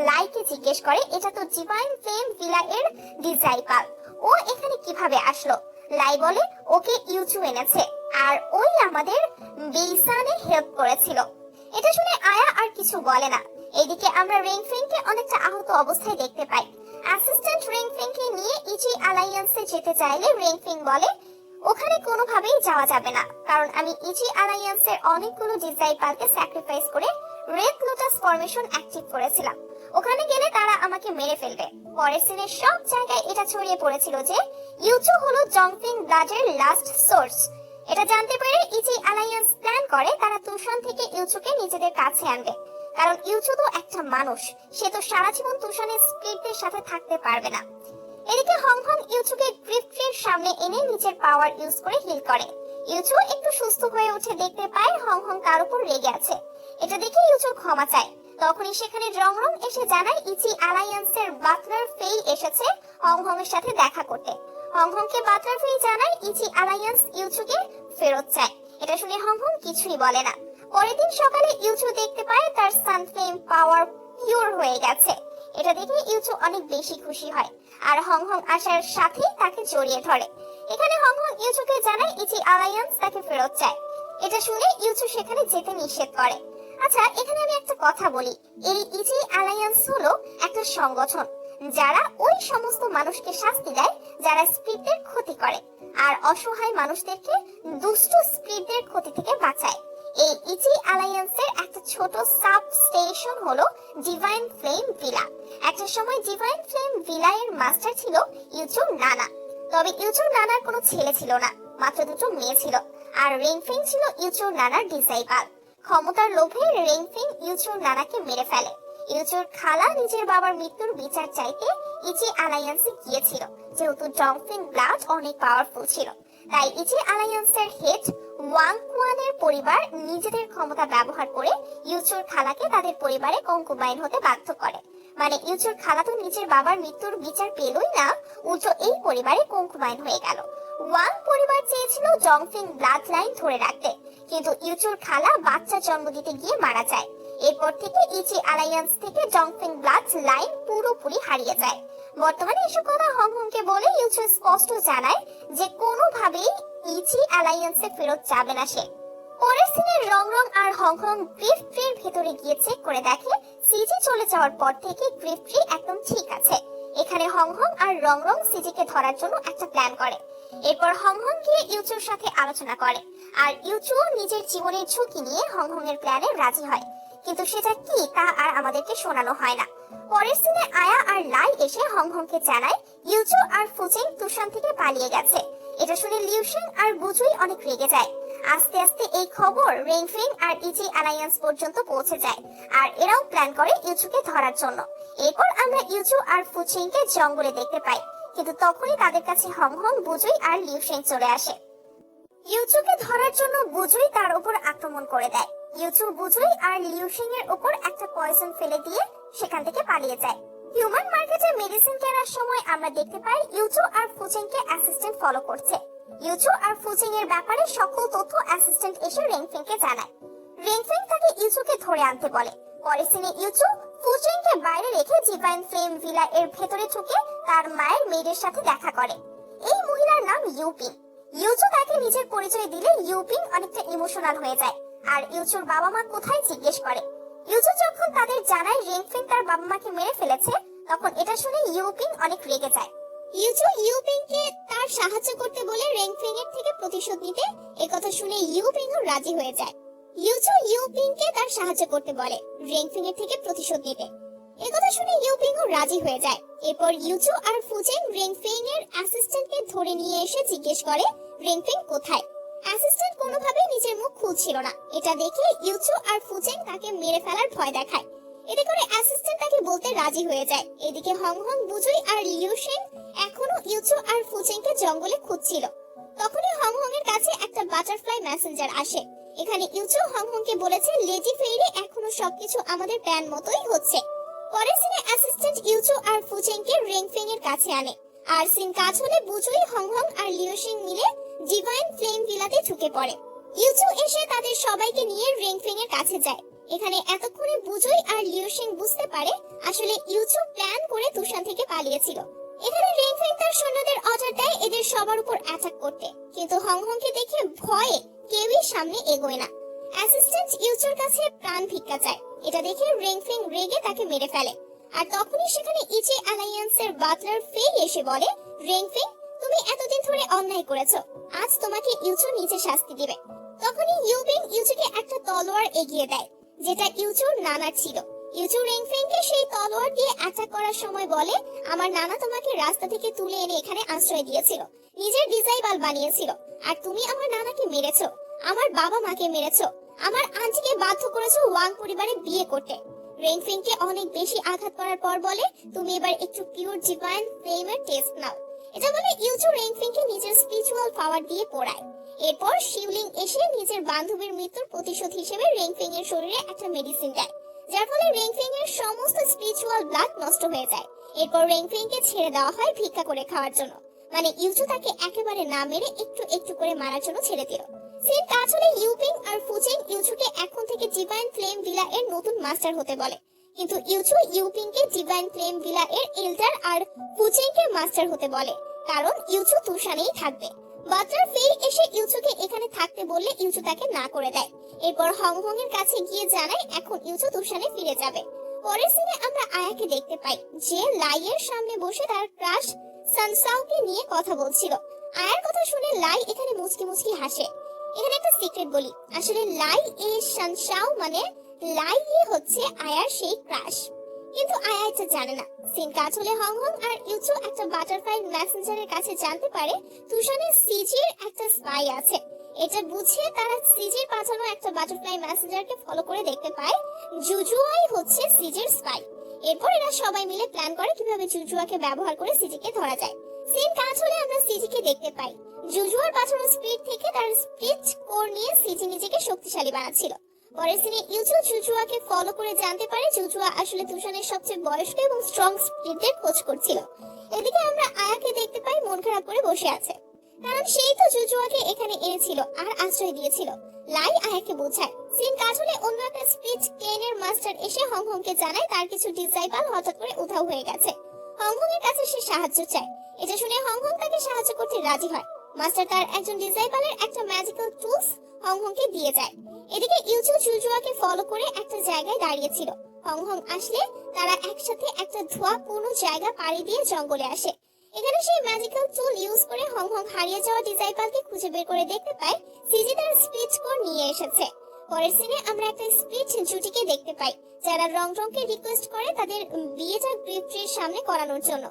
লাইকে জিজ্ঞেস করে এটা তো ডিভাইন ফ্লেম ভিলা এর ডিসাইপল, ও এখানে কিভাবে আসলো। লাই বলে ওকে ইউচু এনেছে আর ওই আমাদের বেইসানে হেল্প করেছিল। এটা শুনে আয়া আর কিছু বলে না। এদিকে আমরা রিংফিংকে অনেকটা আহত অবস্থায় দেখতে পাই। অ্যাসিস্ট্যান্ট রিংফিংকে নিয়ে ইজি অ্যালায়েন্সে যেতে চাইলে রিংফিং বলে ওখানে কোনোভাবেই যাওয়া যাবে না, কারণ আমি ইজি অ্যালায়েন্সের অনেকগুলো ডিসাইপলকে স্যাক্রিফাইস করে রেড লোটাস ফরমেশন অ্যাক্টিভ করেছিলাম। ওখানে গেলে তারা আমাকে মেরে ফেলবে। পরের সিনের সব জায়গায় এটা ছড়িয়ে পড়েছিল যে ইউচু হলো জংফিং ব্লাডের লাস্ট সোর্স। এটা জানতে পেরে ইজি অ্যালায়েন্স প্ল্যান করে তারা তুষান থেকে ইউচুকে নিজেদের কাছে আনবে, কারণ ইউচু তো একটা মানুষ, সে তো সারা জীবন তুষানের স্পিরিটদের সাথে থাকতে পারবে না। এদিকে হংহং ইউচুকে গ্রিফট ট্রির সামনে এনে নিজের পাওয়ার ইউজ করে হিল করে। ইউচু একটু সুস্থ হয়ে উঠে দেখতে পায় হংহং তার উপর রেগে আছে। এটা দেখে ইউচু ক্ষমা চায়। তখনই সেখানে রংরং এসে জানায় ইজি অ্যালায়েন্সের বাটলার ফেই এসেছে হংহং এর সাথে দেখা করতে। হংহংকে বাটলার ফেই জানায় ইজি অ্যালায়েন্স ইউচুকে ফেরত চায়। এটা শুনে হংহং কিছুই বলে না। পরের দিন সকালে ইউচু দেখতে পায় তার সানফ্লেম পাওয়ার পিওর হয়ে গেছে। এটা দেখে ইউচু অনেক বেশি খুশি হয় আর হংহং আসার সাথেই তাকে জড়িয়ে ধরে। এখানে হংহং ইউচুকে জানায় ইজি অ্যালায়েন্স তাকে ফেরত চায়। এটা শুনে ইউচু সেখানে যেতে নিষেধ করে। আচ্ছা, এখানে আমি একটা কথা বলি, এই ইজি অ্যালায়েন্স হলো একটা সংগঠন যারা ওই সমস্ত মানুষকে শাস্তি দেয় যারা স্পিরিটদের ক্ষতি করে আর অসহায় মানুষদেরকে দুষ্ট স্পিরিটদের ক্ষতি থেকে বাঁচায়। এই ইজি অ্যালায়েন্সের একটা ছোট সাব স্টেশন হলো ডিভাইন ফ্লেম ভিলা। একটা সময় ডিভাইন ফ্লেম ভিলা এর মাস্টার ছিল ইউচু নানা। তবে ইউচু নানার কোনো ছেলে ছিল না, মাত্র দুটো মেয়ে ছিল। আর রিংফিং ছিল ইউচু নানার ডিসাইপল। ক্ষমতার লোভে রিংফিং ইউচুর নানাকে মেরে ফেলে। ইউচুর খালা নিজের বাবার মৃত্যুর বিচার চাইতে ইজি অ্যালায়েন্সে গিয়েছিল, যেহেতু জংফিং ব্লাড অনেক পাওয়ারফুল ছিল। তাই ইজি অ্যালায়েন্সের হেড ওয়াং কুয়ানের পরিবার নিজেদের ক্ষমতা ব্যবহার করে ইউচুর খালাকে তাদের পরিবারে কঙ্কুবাইন হতে বাধ্য করে। মানে ইউচুর খালা তো নিজের বাবার মৃত্যুর বিচার পেলই না, উল্টো এই পরিবারে কঙ্কুবাইন হয়ে গেল। ওয়াং পরিবার চেয়েছিল জংফিং ব্লাড লাইন ধরে রাখতে, কিন্তু ইউচুর খালা বাচ্চা জন্ম দিতে গিয়ে মারা যায়। এরপর থেকে ইজি অ্যালায়েন্স থেকে জংফিং ব্লাড লাইন পুরোপুরি হারিয়ে যায়। বর্তমানে এসব কথা হংহংকে বলে ইউচু স্পষ্ট জানায় যে কোনোভাবেই ইজি অ্যালায়েন্সে ফেরত যাবে না সে। পরের সিনে রংরং আর হংহং গ্রিফট ট্রির ভেতরে গিয়ে চেক করে দেখে সিজি চলে যাওয়ার পর থেকে গ্রিফট ট্রি একদম ঠিক আছে। এখানে হংহং আর রংরং সিজিকে ধরার জন্য একটা প্ল্যান করে। এরপর হংহং গিয়ে ইউচুর সাথে আলোচনা করে আর ইউচু নিজের জীবনের ঝুঁকি নিয়ে হংহং এর প্ল্যানে রাজি হয়, কিন্তু সেটা কি তা আর আমাদেরকে শোনানো হয় না। পরের সিনে আয়া আর লাই এসে হংহংকে জানায় ইউচু আর ফুচেং তুষান থেকে পালিয়ে গেছে। এটা শুনে লিউশেং আর বুজুই অনেক রেগে যায়। আস্তে আস্তে এই খবর রিংফিং আর ইজি অ্যালায়েন্স পর্যন্ত পৌঁছে যায় আর এরাও প্ল্যান করে ইউচুকে ধরার জন্য। এরপর আমরা ইউচু আর ফুচেংকে জঙ্গলে দেখতে পাই, কিন্তু তখনই তাদের কাছে হংহং, বুজুই আর লিউশেং চলে আসে। ইউচুকে ধরার জন্য বুজুই তার উপর আক্রমণ করে দেয়। ইউচু বুজুই আর লিউশেং এর উপর একটা পয়জন ফেলে দিয়ে সেখান থেকে পালিয়ে যায়। হিউম্যান মার্কেটে মেডিসিন কেনার সময় আমরা দেখতে পাই ইউচু আর ফুচেংকে অ্যাসিস্ট্যান্ট ফলো করছে। ইউচু আর ফুচেং এর ব্যাপারে সকল তথ্য অ্যাসিস্ট্যান্ট এসে রিংফিংকে জানায়। রিংফিং তাকে ইউচুকে ধরে আনতে বলে। পরের সিনে ইউচু ফুচেংকে বাইরে রেখে ডিভাইন ফ্লেম ভিলা এর ভেতরে ঢুকে তার মায়ের মেয়ের সাথে দেখা করে। এই মহিলার নাম ইউপিং। ইউচু তাকে নিজের পরিচয় দিলে ইউপিং অনেকটা ইমোশনাল হয়ে যায় আর ইউচুর বাবা মা কোথায় জিজ্ঞেস করে। ইউচু যখন তাদের জানায় রিংফিং তার বাবা মাকে মেরে ফেলেছে, তখন এটা শুনে ইউপিং অনেক রেগে যায়। ইউচু ইউপিংকে তার সাহায্য করতে বলে রিংফিং এর থেকে প্রতিশোধ নিতে। একথা শুনে ইউপিংও রাজি হয়ে যায়। ইউচু ইউপিংকে তার সাহায্য করতে বলে রিংফিং এর থেকে প্রতিশোধ নিতে। একথা শুনে ইউপিংও রাজি হয়ে যায়। এরপর ইউচু আর ফুচেং রিংফিং এর অ্যাসিস্ট্যান্টকে ধরে নিয়ে এসে জিজ্ঞেস করে রিংফিং কোথায়। অ্যাসিস্ট্যান্ট কোনোভাবেই নিজের মুখ খুলছিল না। এটা দেখে ইউচু আর ফুচেং তাকে মেরে ফেলার ভয় দেখায়। এতে করে অ্যাসিস্ট্যান্ট তাকে বলতে রাজি হয়ে যায়। এদিকে হংহং, বুজুই আর লিউশেং এখনো ইউচু আর ফুচেংকে জঙ্গলে খুঁজছিল। তখনই হংহং এর কাছে একটা বাটারফ্লাই মেসেঞ্জার আসে। এখানে ইউচু হংহংকে বলেছে লেডি ফেইরি এখনো সবকিছু আমাদের প্ল্যান মতোই হচ্ছে। পরের সিনে অ্যাসিস্ট্যান্ট ইউচু আর ফুচেংকে রিংফিং এর কাছে আনে আর সিন কাজ হলে বুজুই, হংহং আর লিউশেং মিলে ডিভাইন ফ্লেম ভিলাতে ঢুকে পড়ে। ইউচু এসে তাদের সবাইকে নিয়ে রিংফিং এর কাছে যায়। এখানে এতক্ষণে বুজুই আর লিউশিং বুঝতে পারে আসলে ইউচু প্ল্যান করে তুষান থেকে পালিয়েছিল। এখানে রিংফিং তার সৈন্যদের অর্ডার দেয় এদের সবার উপর অ্যাটাক করতে, কিন্তু হংহংকে দেখে ভয়ে কেউই সামনে এগোয় না। অ্যাসিস্ট্যান্ট ইউচুর কাছে প্রাণ ভিক্ষা চায়, এটা দেখে রিংফিং রেগে তাকে মেরে ফেলে। আর তখনই সেখানে ইচি অ্যালায়েন্সের বাটলার ফেই এসে বলে, রিংফিং তুমি এতদিন ধরে অন্যায় করেছো, আজ তোমাকে ইউচু নিজে শাস্তি দিবে। তখনই ইউবিং ইউচুকে একটা তলোয়ার এগিয়ে দেয়, যেটা ইউচুর নানা ছিল। ইউচু রিংফিংকে সেই তলোয়ার দিয়ে অ্যাটাক করার সময় বলে, আমার নানা তোমাকে রাস্তা থেকে তুলে এনে এখানে আশ্রয় দিয়েছিল, নিজের ডিজাইবাল বানিয়েছিল, আর তুমি আমার নানাকে মেরেছো, আমার বাবা মাকে মেরেছো, আমার আন্টিকে বাধ্য করেছো ওয়াং পরিবারে বিয়ে করতে। রিংফিংকে অনেক বেশি আঘাত করার পর বলে, তুমি এবার একটু পিওর ডিভাইন ফ্লেমের টেস্ট নাও। এটা বলে ইউচু রিংফিংকে নিজের স্পিরিচুয়াল পাওয়ার দিয়ে পোড়ায়। এরপর শিউলিং এসে নিজের বান্ধবীর মৃত্যুর প্রতিশোধ হিসেবে রিংফিং এর শরীরে একটা মেডিসিন দেয়, যার ফলে রিংফিং এর সমস্ত স্পিরিচুয়াল ব্লাড নষ্ট হয়ে যায়। এরপর রিংফিং কে ছেড়ে দেওয়া হয় ভিক্ষা করে খাওয়ার জন্য, মানে ইউচু তাকে একেবারে না মেরে একটু একটু করে মারার জন্য ছেড়ে দিল। সিন কাজ হলে ইউপিং আর ফুচেং ইউচুকে এখন থেকে ডিভাইন ফ্লেম ভিলা এর নতুন মাস্টার হতে বলে, কিন্তু ইউচু ইউপিং কে ডিভাইন ফ্লেম ভিলা এর এল্ডার আর ফুচেং কে মাস্টার হতে বলে, কারণ ইউচু তুষানেই থাকবে। বাটলার ফেই এসে ইউচুকে এখানে থাকতে বললে ইউচু তাকে না করে দেয়। এরপর হংহং এর কাছে গিয়ে জানায় এখন ইউচু তুষানে ফিরে যাবে। পরের সিনে আমরা আয়াকে দেখতে পাই, যে লাইয়ের সামনে বসে তার ক্রাশ সানসাওকে নিয়ে কথা বলছিল। আয়ার কথা শুনে লাই এখানে মুচকি মুচকি হাসে। এখানে একটা সিক্রেট বলি, আসলে লাই এ সানসাও মানে লাই হচ্ছে আয়ার সেই ক্রাশ, কিন্তু আয়া এটা জানে না। সিন কাজ হলে হংহং আর ইউচু একটা বাটারফ্লাই মেসেঞ্জারের কাছে জানতে পারে তুষানে সিজির একটা স্পাই আছে। এটা বুঝে তারা সিজির পাঠানো একটা বাটারফ্লাই মেসেঞ্জারকে ফলো করে দেখতে পায় জুজুয়াই হচ্ছে সিজির স্পাই। এরপর এরা সবাই মিলে প্ল্যান করে কিভাবে জুজুয়াকে ব্যবহার করে সিজিকে ধরা যায়। সিন কাজ হলে আমরা সিজিকে দেখতে পাই জুজুয়ার পাঠানো স্পিড থেকে তার স্পিড কোর নিয়ে সিজি নিজেকে শক্তিশালী বানাচ্ছিল। পরের সিনে ইউচু জুজুয়াকে ফলো করে জানতে পারে জুজুয়া আসলে তুষানের সবচেয়ে বয়স্ক এবং স্ট্রং স্পিরিটের খোঁজ করছিল। এদিকে আমরা আয়াকে দেখতে পাই মন খারাপ করে বসে আছে, কারণ সেই তো জুজুয়াকে এখানে এনেছিল আর আশ্রয় দিয়েছিল। লাই আয়াকে বোঝায়। সিন কাজ হলে অন্য একটা স্পিড কেনের মাস্টার এসে হংহংকে জানায় তার কিছু ডিসাইপল হঠাৎ করে উধাও হয়ে গেছে। হংহং এর কাছে সে সাহায্য চায়। এটা শুনে হংহং তাকে সাহায্য করতে রাজি হয়। মাস্টার তার একজন ডিসাইপলের একটা ম্যাজিক্যাল টুলস হংহংকে দিয়ে যায়। এদিকে ইউচু জুজুয়াকে ফলো করে একটা জায়গায় দাঁড়িয়েছিল। হংহং আসলে তারা একসাথে একটা ধোঁয়াপূর্ণ জায়গা পাড়ি দিয়ে জঙ্গলে আসে। এখানে সেই ম্যাজিক্যাল টুল ইউজ করে হংহং হারিয়ে যাওয়া ডিসাইপলকে খুঁজে বের করে দেখতে পায় সিজি তার স্পিড কোর নিয়ে এসেছে। পরের সিনে আমরা একটা স্পিড জুটিকে দেখতে পাই, যারা রংরংকে রিকোয়েস্ট করে তাদের বিয়েটা গ্রিফট্রির সামনে করানোর জন্য।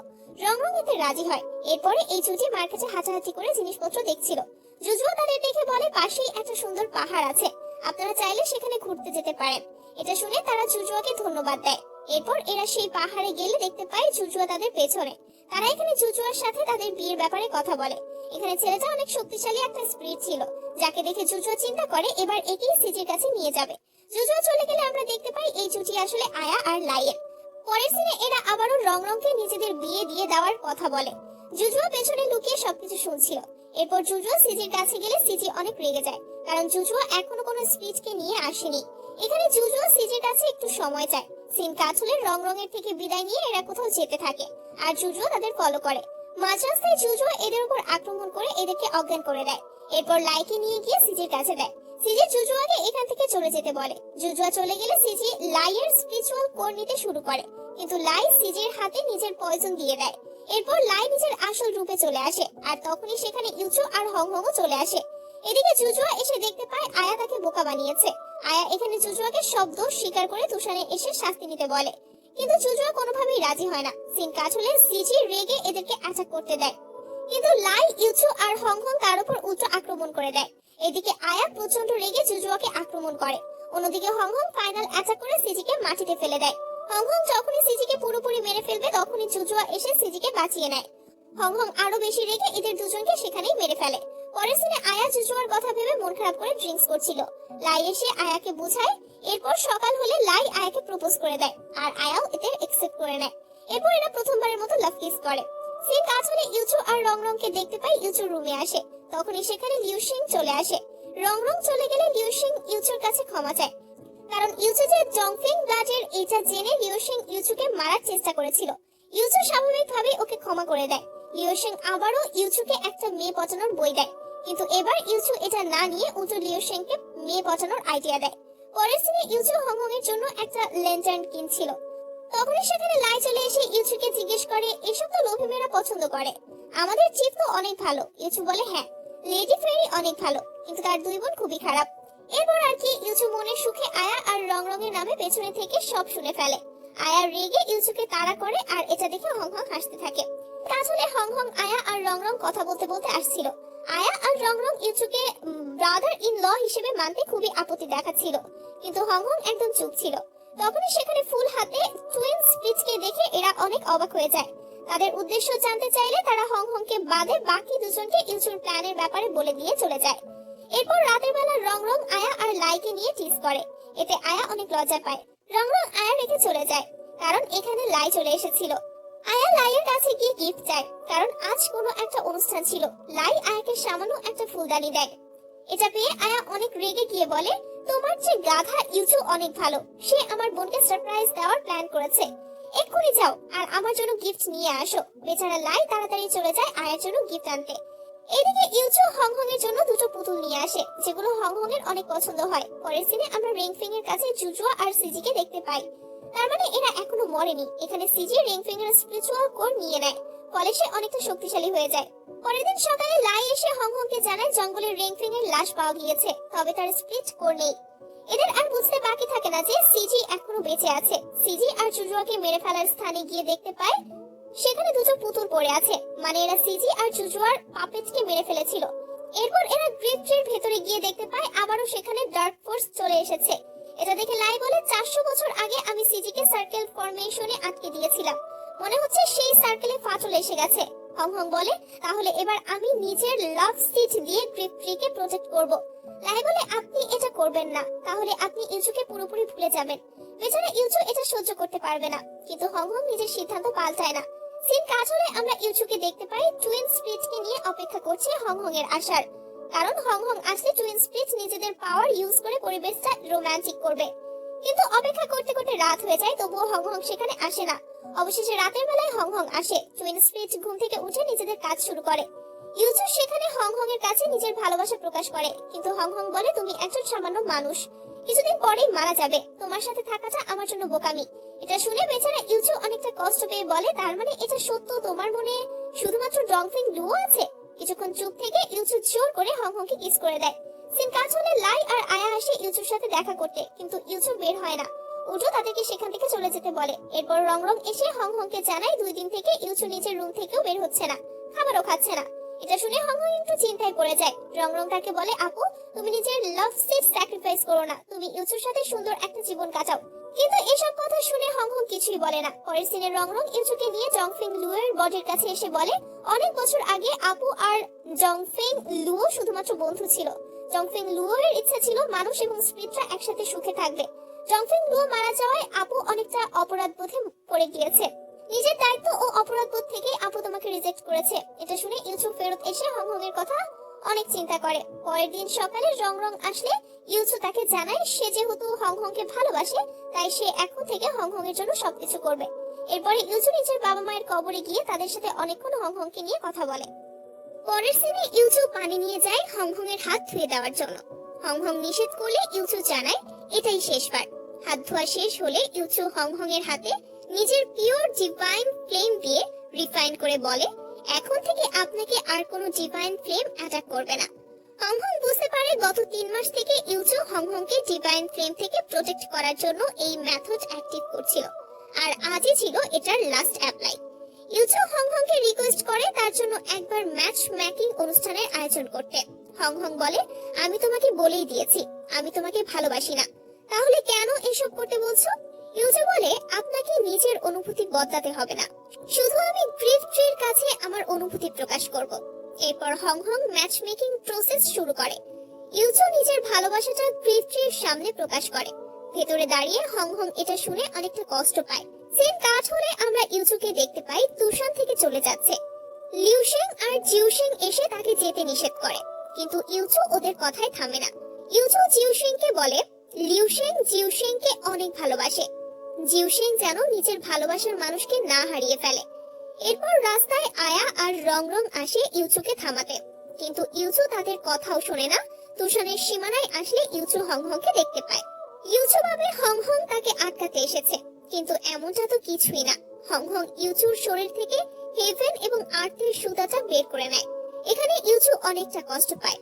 রংরং এতে রাজি হয়। এরপরে এই জুটি মার্কেটে হাঁটাহাঁটি করে জিনিসপত্র দেখছিল। জুজুয়া তাদের দেখে বলে পাশেই একটা সুন্দর পাহাড় আছে, আপনারা চাইলে সেখানে ঘুরতে যেতে পারেন। এটা শুনে তারা জুজুয়াকে ধন্যবাদ দেয়। এরপর এরা সেই পাহাড়ে গেলে দেখতে পায় জুজুয়া তাদের পেছনে। তারা এখানে জুজুয়ার সাথে তাদের বিয়ের ব্যাপারে কথা বলে। এখানে ছেলেটা অনেক শক্তিশালী একটা স্পিরিট ছিল, যাকে দেখে জুজুয়া চিন্তা করে এবার একেই সিজির কাছে নিয়ে যাবে। জুজুয়া চলে গেলে আমরা দেখতে পাই এই জুটি আসলে আয়া আর লাইয়ের। পরের সিনে এরা আবারও রংরংকে নিজেদের বিয়ে দিয়ে দেওয়ার কথা বলে। জুজুয়া পেছনে লুকিয়ে সবকিছু শুনছিল। এরপর জুজুয়া সিজির কাছে গেলে সিজি অনেক রেগে যায়, কারণ জুজুয়া এখনো কোনো স্পিচকে নিয়ে আসেনি। এখানে জুজুয়া সিজির কাছে একটু সময় চায়। সিন কাজ হলে রংরংয়ের থেকে বিদায় নিয়ে এরা কোথাও যেতে থাকে, আর জুজুয়া তাদের ফলো করে। মাঝ রাস্তায় জুজুয়া এদের উপর আক্রমণ করে এদেরকে অজ্ঞান করে দেয়। এরপর লাইকে নিয়ে গিয়ে সিজির কাছে দেয়। সিজি জুজুয়াকে এখান থেকে চলে যেতে বলে। জুজুয়া চলে গেলে সিজি লাইয়ের স্পিরিচুয়াল কোর নিতে শুরু করে, কিন্তু লাই সিজির হাতে নিজের পয়জন দিয়ে দেয়। এরপর লাই নিজের আসল রূপে চলে আসে, আর তখনই সেখানে ইউচু আর হংহংও চলে আসে। এদিকে জুজুয়া এসে দেখতে পায় আয়া তাকে বোকা বানিয়েছে। আয়া এখানে জুজুয়াকে সব দোষ স্বীকার করে তুষানে এসে শাস্তি নিতে বলে, কিন্তু জুজুয়া কোনোভাবেই রাজি হয় না। সিন কাজ হলে সিজি রেগে এদেরকে অ্যাটাক করতে দেয়, কিন্তু লাই, ইউচু আর হংহং তার উপর উল্টো আক্রমণ করে দেয়। এদিকে আয়া প্রচন্ড রেগে জুজুয়াকে আক্রমণ করে। অন্যদিকে হংহং ফাইনাল অ্যাটাক করে সিজিকে মাটিতে ফেলে দেয়। হংহং যখনই সিজিকে পুরোপুরি মেরে ফেলবে তখনই জুজুয়া এসে সিজিকে বাঁচিয়ে নেয়। হংহং আরো বেশি রেগে এদের দুজনকে সেখানেই মেরে ফেলে। পরের সিনে আয়া জুজুয়ার কথা ভেবে মন খারাপ করে ড্রিঙ্কস করছিল। লাই এসে আয়াকে বোঝায়। এরপর সকাল হলে লাই আয়াকে প্রপোজ করে দেয়, আর আয়াও এতে অ্যাকসেপ্ট করে নেয়। এরপর এরা প্রথমবারের মতো লাভ কিস করে। সিন কাজ হলে ইউচু আর রংরংকে দেখতে পাই ইউচুর রুমে আসে। তখনই সেখানে লিউশিং চলে আসে। রংরং চলে গেলে লিউশিং ইউচুর কাছে ক্ষমা চায়। কারণ ইউচু যে জংফিং ব্লাডের এটা জেনে লিউশেং ইউচুকে মারার চেষ্টা করেছিল। ইউচু স্বাভাবিকভাবে ওকে ক্ষমা করে দেয়। লিউশেং আবারও ইউচুকে একটা মেয়ে পটানোর বই দেয়, কিন্তু এবার ইউচু এটা না নিয়ে উল্টো লিউশেংকে মেয়ে পটানোর আইডিয়া দেয়। পরের দিনে ইউচু হংহং এর জন্য একটা ল্যান্টার্ন কিনছিল। তখনই সেখানে লাই চলে এসে ইউচুকে জিজ্ঞেস করে, এসব তো লোভী মেয়েরা পছন্দ করে, আমাদের চিফ তো অনেক ভালো। ইউচু বলে, হ্যাঁ লেডি ফেরি অনেক ভালো, কিন্তু তার দুই বোন খুবই খারাপ। এরপর আর কি ইউচু মনের সুখে আয়া আর রংরঙের নামে পেছনে থেকে সব শুনে ফেলে। আয়া রেগে ইউচুকে তাড়া করে আর এটা দেখে হংহং হাসতে থাকে। আসলে হংহং, আয়া আর রংরং কথা বলতে বলতে আসছিল। আয়া আর রংরং ইউচুকে ব্রাদার ইন ল হিসেবে মানতে খুবই আপত্তি দেখাচ্ছিল, কিন্তু হংহং একদম চুপ ছিল। তখনই সেখানে ফুল হাতে টুইন স্পিচকে দেখে এরা অনেক অবাক হয়ে যায়। তাদের উদ্দেশ্য জানতে চাইলে তারা হংহংকে বাদে বাকি দুজনকে ইউচুর প্ল্যানের ব্যাপারে বলে দিয়ে চলে যায়। এরপর রাতের বেলা রংরং আয়া আর লাইকে নিয়ে টিজ করে। এতে আয়া অনেক লজ্জা পায়। রংরং আয়া রেখে চলে যায়, কারণ এখানে লাই চলে এসেছিল। আয়া লাইয়ের কাছে গিয়ে গিফট চায়, কারণ আজ কোনো একটা অনুষ্ঠান ছিল। লাই আয়াকে সামান্য একটা ফুলদানি দেয়। এটা পেয়ে আয়া অনেক রেগে গিয়ে বলে, তোমার যে গাধা ইউচু অনেক ভালো, সে আমার বোনকে সারপ্রাইজ দেওয়ার প্ল্যান করেছে। এক্ষুনি যাও আর আমার জন্য গিফট নিয়ে আসো। বেচারা লাই তাড়াতাড়ি চলে যায় আয়ার জন্য গিফট আনতে। এদিকে ইউচু হংহং এর জন্য দুটো পুতুল নিয়ে আসে, যেগুলো হংহং এর অনেক পছন্দ হয়। পরের দিনে আমরা রিংফিং এর কাছে জুজুয়া আর সিজিকে দেখতে পাই। তার মানে এরা এখনো মরেনি। এখানে সিজি রিংফিং এর স্পিরিচুয়াল কোর নিয়ে নেয়, ফলে সে অনেকটা শক্তিশালী হয়ে যায়। পরের দিন সকালে লাই এসে হংহংকে জানায় জঙ্গলে রিংফিং এর লাশ পাওয়া গিয়েছে, তবে তার স্পিরিট কোর নেই। এদের আর বুঝতে বাকি থাকে না যে সিজি এখনো বেঁচে আছে। সিজি আর জুজুয়াকে মেরে ফেলার স্থানে গিয়ে দেখতে পায় সেখানে দুটো পুতুল পড়ে আছে, মানে এরা সিজি আর জুজুয়ার পাপেটকে মেরে ফেলেছিল। এরপর এরা গ্রিপ ট্রির ভেতরে গিয়ে দেখতে পায় আবারও সেখানে ডার্ক ফোর্স চলে এসেছে। এটা দেখে লাই বলে, 400 বছর আগে আমি সিজিকে সার্কেল ফরমেশনে আটকে দিয়েছিলাম, মনে হচ্ছে সেই সার্কেলে ফাটল এসে গেছে। হংহং বলে, তাহলে এবার আমি নিজের লাভ সিট দিয়ে গ্রিপ ট্রিকে প্রোটেক্ট করব। লাই বলে, আপনি এটা করবেন না, তাহলে আপনি ইউচুকে পুরোপুরি ভুলে যাবেন। বেচারা ইউচু এটা সহ্য করতে পারবে না, কিন্তু হংহং নিজের সিদ্ধান্ত পাল্টায় না। সিন কাজ হলে আমরা ইউচুকে দেখতে পাই টুইন স্পিরিটকে নিয়ে অপেক্ষা করছে হংহং এর আসার, কারণ হংহং আসলে টুইন স্পিরিট নিজেদের পাওয়ার ইউজ করে পরিবেশটা রোমান্টিক করবে। কিন্তু অপেক্ষা করতে করতে রাত হয়ে যায়, তবুও হংহং সেখানে আসে না। অবশেষে রাতের বেলায় হংহং আসে। টুইন স্পিরিট ঘুম থেকে উঠে নিজেদের কাজ শুরু করে। ইউচু সেখানে হংহং এর কাছে নিজের ভালোবাসা প্রকাশ করে, কিন্তু হংহং বলে, তুমি একজন সামান্য মানুষ, কিছুদিন পরেই মারা যাবে, তোমার সাথে থাকাটা আমার জন্য বোকামি। এটা শুনে বেচারা ইউচু অনেকটা কষ্ট পেয়ে বলে, তার মানে এটা সত্য, তোমার মনে শুধুমাত্র ডংফিং লুও আছে? কিছুক্ষণ চুপ থেকে ইউচু জোর করে হংহংকে কিস করে দেয়। সিন কাজ হলে লাই আর আয়া আসে ইউচুর সাথে দেখা করতে, কিন্তু ইউচু বের হয় না, উল্টো তাদেরকে সেখান থেকে চলে যেতে বলে। এরপর রংরং এসে হংহংকে জানায় 2 দিন থেকে ইউচু নিজের রুম থেকেও বের হচ্ছে না, খাবারও খাচ্ছে না। এটা শুনে হংহং একটু চিন্তায় পড়ে যায়। রংরং তাকে বলে, আপু তুমি নিজের লাভ সিট স্যাক্রিফাইস করো না, তুমি ইউচুর সাথে সুন্দর একটা জীবন কাটাও। কিন্তু এসব কথা শুনে হংহং কিছুই বলে না। পরের সিনে রংরং ইউচুকে নিয়ে জংফিং লুয়ের বডির কাছে এসে বলে, অনেক বছর আগে আপু আর জংফিং লুও শুধুমাত্র বন্ধু ছিল। জংফিং লুয়ের ইচ্ছা ছিল মানুষ এবং স্পিরিটরা একসাথে সুখে থাকবে। জংফিং লুও মারা যাওয়ায় আপু অনেকটা অপরাধবোধে পড়ে গিয়েছে। নিজের দায়িত্ব ও অপরাধবোধ থেকে আপু তোমাকে রিজেক্ট করেছে। এটা শুনে ইউচু ফেরত এসে হংহং এর কথা অনেক চিন্তা করে। পরের দিন সকালে রংরং আসলে ইউচু তাকে জানায় সে যেহেতু হংহংকে ভালোবাসে, তাই সে এখন থেকে হংহং এর জন্য সবকিছু করবে। এরপরে ইউচু নিজের বাবা মায়ের কবরে গিয়ে তাদের সাথে অনেকক্ষণ হংহংকে নিয়ে কথা বলে। পরের সিনে ইউচু পানি নিয়ে যায় হংহং এর হাত ধুয়ে দেওয়ার জন্য। হংহং নিষেধ করলে ইউচু জানায় এটাই শেষবার। হাত ধোয়া শেষ হলে ইউচু হংহং এর হাতে নিজের পিওর ডিভাইন ফ্লেম দিয়ে রিফাইন করে বলে, এখন থেকে আপনাকে আর কোনো ডিভাইন ফ্লেম অ্যাটাক করবে না। হংহং বুঝতে পারে গত 3 মাস থেকে ইউচু হংহংকে ডিভাইন ফ্লেম থেকে প্রোটেক্ট করার জন্য এই মেথড অ্যাক্টিভ করছিল, আর আজই ছিল এটার লাস্ট অ্যাপ্লাই। ইউচু হংহংকে রিকোয়েস্ট করে তার জন্য একবার ম্যাচ মেকিং অনুষ্ঠানের আয়োজন করতে। হংহং বলে, আমি তোমাকে বলেই দিয়েছি আমি তোমাকে ভালোবাসি না, তাহলে কেন এসব করতে বলছো? ইউচু বলে, আপনাকে নিজের অনুভূতি বদলাতে হবে না, শুধু আমি গ্রিফ ট্রির কাছে আমার অনুভূতি প্রকাশ করব। এরপর হংহং ম্যাচ মেকিং প্রসেস শুরু করে। ইউচু নিজের ভালোবাসাটা গ্রিফ ট্রির সামনে প্রকাশ করে। ভেতরে দাঁড়িয়ে হংহং এটা শুনে অনেকটা কষ্ট পায়। সিন কাট হলে আমরা ইউচুকে দেখতে পাই তুষান থেকে চলে যাচ্ছে। লিউশেং আর জিউশেং এসে তাকে যেতে নিষেধ করে, কিন্তু ইউচু ওদের কথায় থামে না। ইউচু জিউশেংকে বলে, লিউশেং জিউশেংকে অনেক ভালোবাসে। জিউশেং যেন নিজের ভালোবাসার মানুষকে না হারিয়ে ফেলে। এরপর রাস্তায় আয়া আর রংরং আসে ইউচুকে থামাতে, কিন্তু ইউচু তাদের কথাও শোনে না। তুষানের সীমানায় আসলে ইউচু হংহংকে দেখতে পায়। ইউচু ভাবে হংহং তাকে আটকাতে এসেছে, কিন্তু এমনটা তো কিছুই না। হংহং ইউচুর শরীর থেকে হেভেন এবং আর্থের সুতাটা বের করে নেয়। এখানে ইউচু অনেকটা কষ্ট পায়।